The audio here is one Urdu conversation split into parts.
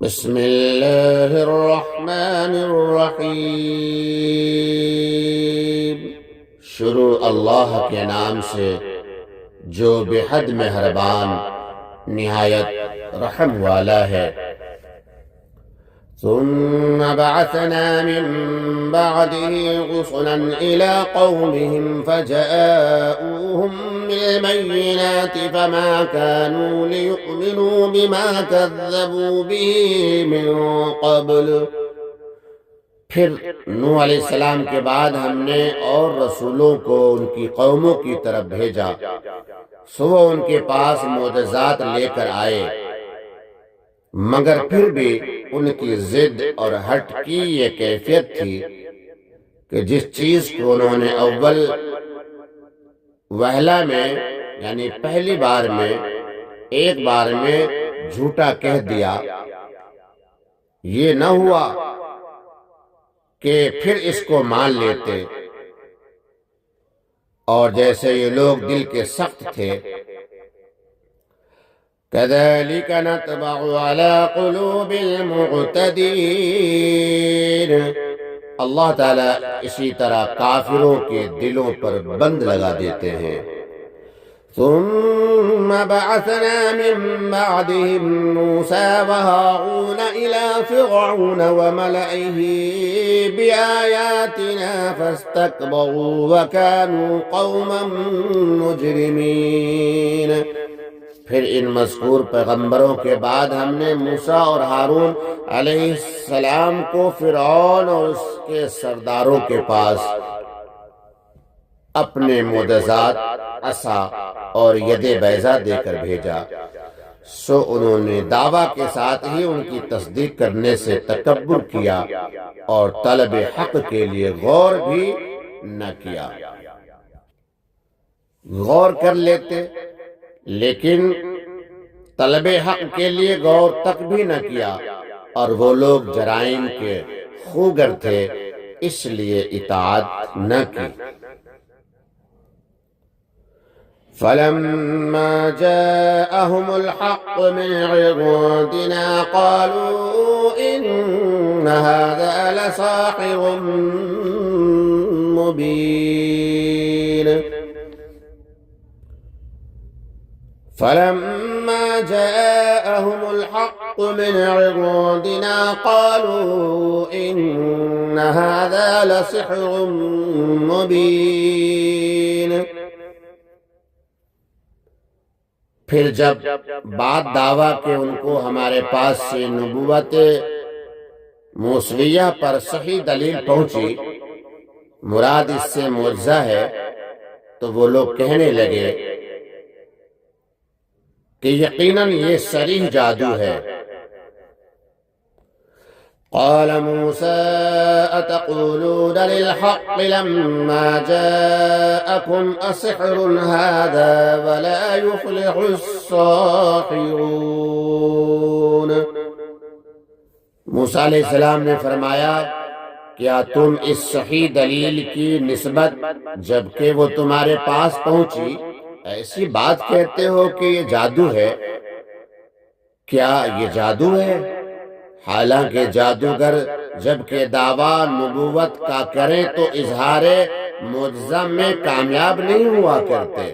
بسم اللہ الرحمن الرحیم۔ شروع اللہ کے نام سے جو بے حد مہربان نہایت رحم والا ہے۔ ثم بعثنا من بعده رسلا إلى قومهم فجاءوهم بالبينات فما كانوا ليؤمنوا بما كذبوا به من قبل۔ پھر نوح علیہ السلام کے بعد ہم نے اور رسولوں کو ان کی قوموں کی طرف بھیجا، سو وہ ان کے پاس معجزات لے کر آئے، مگر پھر بھی ان کی ضد اور ہٹ کی یہ کیفیت تھی کہ جس چیز کو انہوں نے اول وہلہ میں یعنی پہلی بار میں ایک بار میں جھوٹا کہہ دیا، یہ نہ ہوا کہ پھر اس کو مان لیتے، اور جیسے یہ لوگ دل کے سخت تھے، كذلك نطبع على قلوب المعتدين، اللہ تعالیٰ اسی طرح کافروں کے دلوں پر بند لگا دیتے ہیں۔ ثم بعثنا من بعدهم موسى وهارون إلى فرعون وملئه بآياتنا فاستكبروا وكانوا قوما مجرمين۔ پھر ان مذکور پیغمبروں کے بعد ہم نے موسیٰ اور ہارون علیہ السلام کو فرعون اور اس کے سرداروں کے پاس اپنے معجزات، عصا اور ید بیضا دے کر بھیجا، سو انہوں نے دعویٰ کے ساتھ ہی ان کی تصدیق کرنے سے تکبر کیا اور طلب حق کے لیے غور بھی نہ کیا۔ غور کر لیتے لیکن طلب حق کے لیے غور تک بھی نہ کیا، اور وہ لوگ جرائم کے خوگر تھے، اس لیے اطاعت نہ کی۔ فلما جاءهم الحق من عندنا قالوا إن هذا لساحر مبين۔ فلما جاءهم الحق من عندنا قالوا إن هذا لسحر مبين۔ پھر جب بات دعویٰ کہ ان کو ہمارے پاس سے نبوت موسویہ پر صحیح دلیل پہنچی، مراد اس سے معجزہ ہے، تو وہ لوگ کہنے لگے کہ یقیناً یہ صریح جادو ہے۔ قال موسى أتقولون للحق لما جاءكم أسحر هذا ولا يفلح الساحرون۔ موسیٰ علیہ السلام نے فرمایا، کیا تم اس صحیح دلیل کی نسبت جبکہ وہ تمہارے پاس پہنچی ایسی بات کہتے ہو کہ یہ جادو ہے؟ کیا یہ جادو ہے؟ حالانکہ جادوگر جبکہ دعویٰ نبوت کا کریں تو اظہار معجزہ میں کامیاب نہیں ہوا کرتے،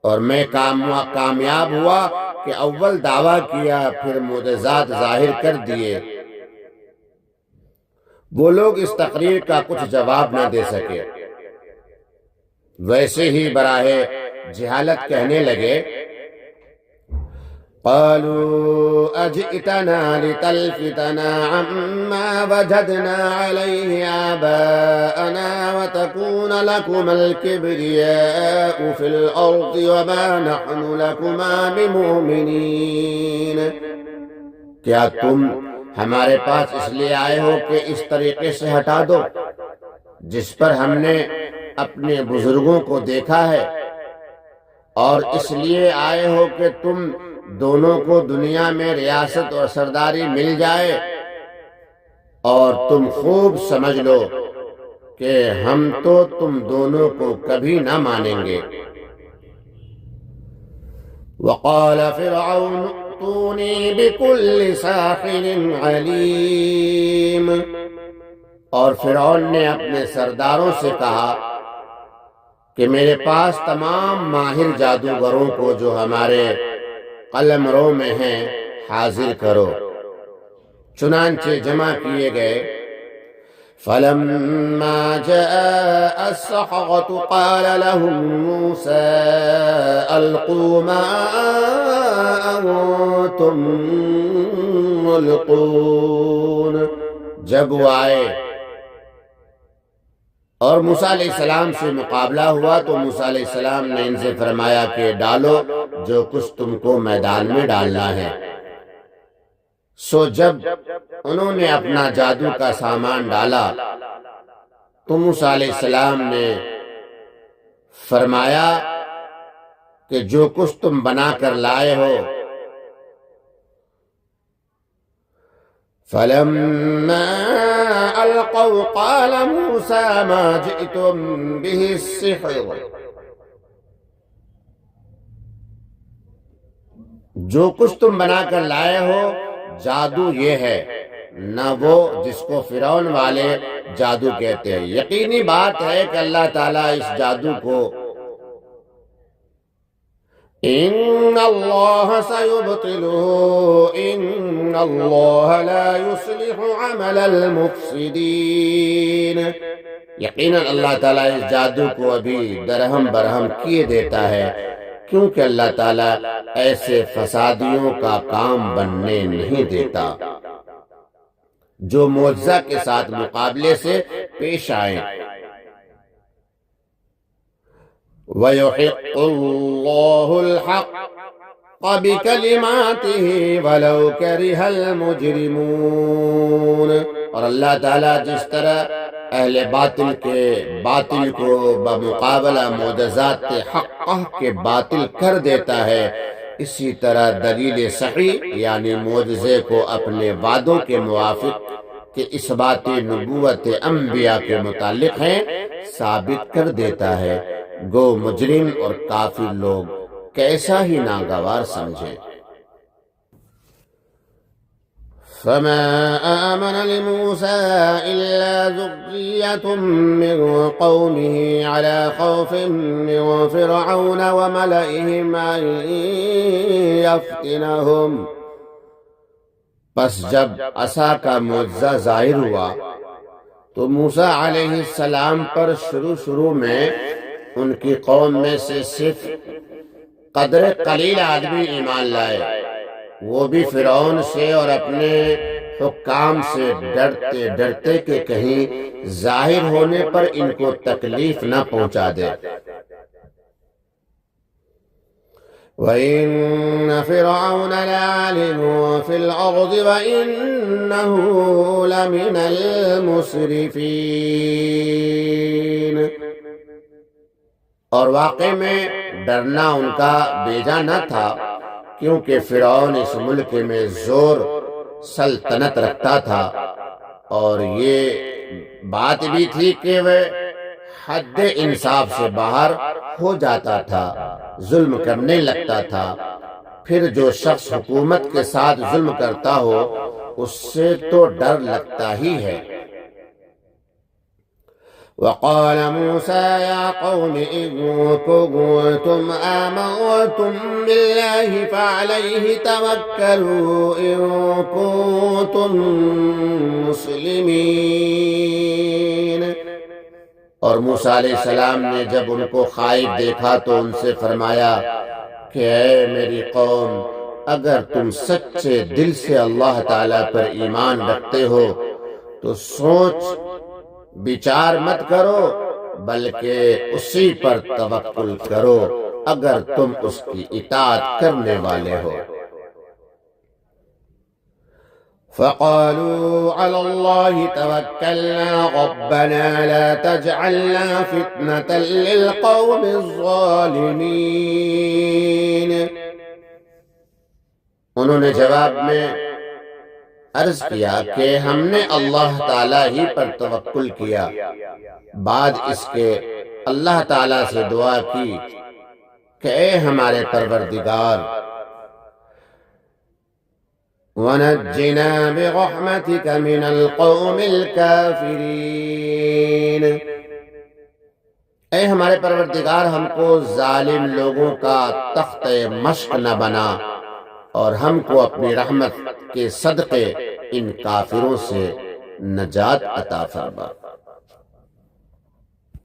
اور میں کامیاب ہوا کہ اول دعویٰ کیا پھر معجزات ظاہر کر دیے۔ وہ لوگ اس تقریر کا کچھ جواب نہ دے سکے، ویسے ہی براہ جہالت کہنے لگے، قالوا اجئتنا لتلفتنا عما وجدنا عليه آباءنا وتكون لكما الكبرياء في الأرض وما نحن لكما بمؤمنين۔ کیا تم ہمارے پاس اس لیے آئے ہو کہ اس طریقے سے ہٹا دو جس پر ہم نے اپنے بزرگوں کو دیکھا ہے، اور اس لیے آئے ہو کہ تم دونوں کو دنیا میں ریاست اور سرداری مل جائے، اور تم خوب سمجھ لو کہ ہم تو تم دونوں کو کبھی نہ مانیں گے۔ وقال فرعون ائتونی بکل ساحر علیم۔ اور فرعون نے اپنے سرداروں سے کہا کہ میرے پاس تمام ماہر جادوگروں کو جو ہمارے قلمرو میں ہیں حاضر کرو۔ چنانچہ جمع کیے گئے۔ فلما جاء السحرة قال لهم موسى ألقوا ما أنتم ملقون۔ جب وہ آئے اور موسیٰ علیہ السلام سے مقابلہ ہوا تو موسیٰ علیہ السلام نے ان سے فرمایا کہ ڈالو جو کچھ تم کو میدان میں ڈالنا ہے۔ سو جب انہوں نے اپنا جادو کا سامان ڈالا تو موسیٰ علیہ السلام نے فرمایا کہ جو کچھ تم بنا کر لائے ہو۔ فلما القوا قال موسى ما جئتم به السحر۔ جو کچھ تم بنا کر لائے ہو جادو یہ ہے، نہ وہ جس کو فرعون والے جادو کہتے ہیں۔ یقینی بات ہے کہ اللہ تعالیٰ اس جادو کو ان اللہ سیبطلہ ان اللہ لا یصلح عمل المفسدین۔ یقیناً اللہ تعالیٰ اس جادو کو ابھی درہم برہم کیے دیتا ہے، کیونکہ اللہ تعالیٰ ایسے فسادیوں کا کام بننے نہیں دیتا جو معجزہ کے ساتھ مقابلے سے پیش آئیں۔ وَيُحِقُّ اللَّهُ الْحَقَّ بِكَلِمَاتِهِ وَلَوْ كَرِهَ الْمُجْرِمُونَ۔ اور اللہ تعالیٰ جس طرح اہل باطل کے باطل کو بمقابلہ معجزات حقہ کے باطل کر دیتا ہے، اسی طرح دلیل صحیح یعنی معجزے کو اپنے وعدوں کے موافق کہ اس بات نبوت انبیاء کے متعلق ہیں ثابت کر دیتا ہے۔ گو مجرم اور کافر لوگ کیسا ہی ناگوار سمجھیں۔ فما آمن لموسى إلا ذرية من قومه على خوف من فرعون وملئهم أن يفتنهم۔ پس جب عصا کا معجزہ ظاہر ہوا تو موسیٰ علیہ السلام پر شروع میں ان کی قوم میں سے صرف قدر قلیل آدمی ایمان لائے، وہ بھی فرعون سے اور اپنے حکام سے ڈرتے ڈرتے کہ کہیں ظاہر ہونے پر ان کو تکلیف نہ پہنچا دے۔ وَإِنَّ فِرْعَوْنَ لَعَالٍ فِي الْأَرْضِ وَإِنَّهُ لَمِنَ الْمُسْرِفِينَ۔ اور واقع میں ڈرنا ان کا بیجا نہ تھا، کیونکہ فرعون اس ملک میں زور سلطنت رکھتا تھا، اور یہ بات بھی تھی کہ وہ حد انصاف سے باہر ہو جاتا تھا، ظلم کرنے لگتا تھا۔ پھر جو شخص حکومت کے ساتھ ظلم کرتا ہو اس سے تو ڈر لگتا ہی ہے۔ وقال موسى يا قوم إن كنتم آمنتم بالله فعليه توكلوا إن كنتم مسلمين۔ اور موسیٰ علیہ السلام نے جب ان کو خائف دیکھا تو ان سے فرمایا کہ اے میری قوم، اگر تم سچے دل سے اللہ تعالیٰ پر ایمان رکھتے ہو تو سوچ بچار مت کرو بلکہ اسی پر توکل کرو اگر تم اس کی اطاعت کرنے والے ہو۔ فقالوا على الله توكلنا ربنا لا تجعلنا فتنة للقوم الظالمين۔ انہوں نے جواب میں عرض کیا کہ ہم نے اللہ تعالیٰ ہی پر توکل کیا۔ بعد اس کے اللہ تعالیٰ سے دعا کی کہ اے ہمارے پروردگار، ونجنا برحمتك من القوم الكافرین۔ اے ہمارے پروردگار، ہم کو ظالم لوگوں کا تخت مشق نہ بنا، اور ہم کو اپنی رحمت کے صدقے ان کافروں سے نجات عطا فرما۔